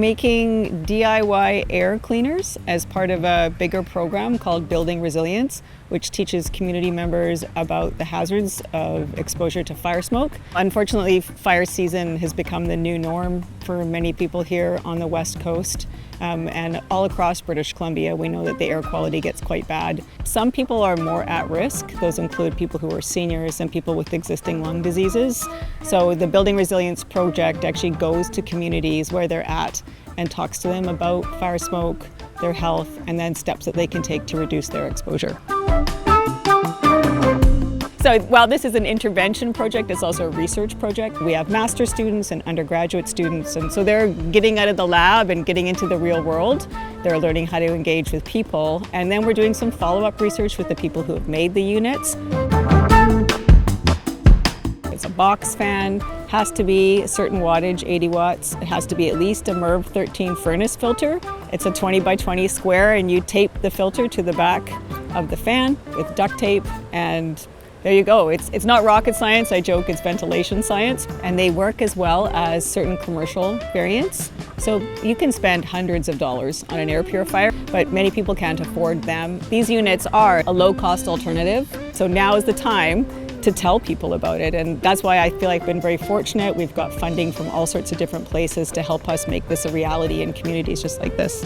making DIY air cleaners as part of a bigger program called Building Resilience, which teaches community members about the hazards of exposure to fire smoke. Unfortunately, fire season has become the new norm for many people here on the West Coast. And all across British Columbia, we know that the air quality gets quite bad. Some people are more at risk. Those include people who are seniors and people with existing lung diseases. So the Building Resilience project actually goes to communities where they're at and talks to them about fire smoke, their health, and then steps that they can take to reduce their exposure. So while this is an intervention project, it's also a research project. We have master's students and undergraduate students, and so they're getting out of the lab and getting into the real world. They're learning how to engage with people, and then we're doing some follow-up research with the people who have made the units. It's a box fan, has to be a certain wattage, 80 watts. It has to be at least a MERV 13 furnace filter. It's a 20 by 20 square, and you tape the filter to the back of the fan with duct tape, and there you go. It's not rocket science. I joke it's ventilation science. And they work as well as certain commercial variants. So you can spend hundreds of dollars on an air purifier, but many people can't afford them. These units are a low-cost alternative. So now is the time to tell people about it. And that's why I feel like I've been very fortunate. We've got funding from all sorts of different places to help us make this a reality in communities just like this.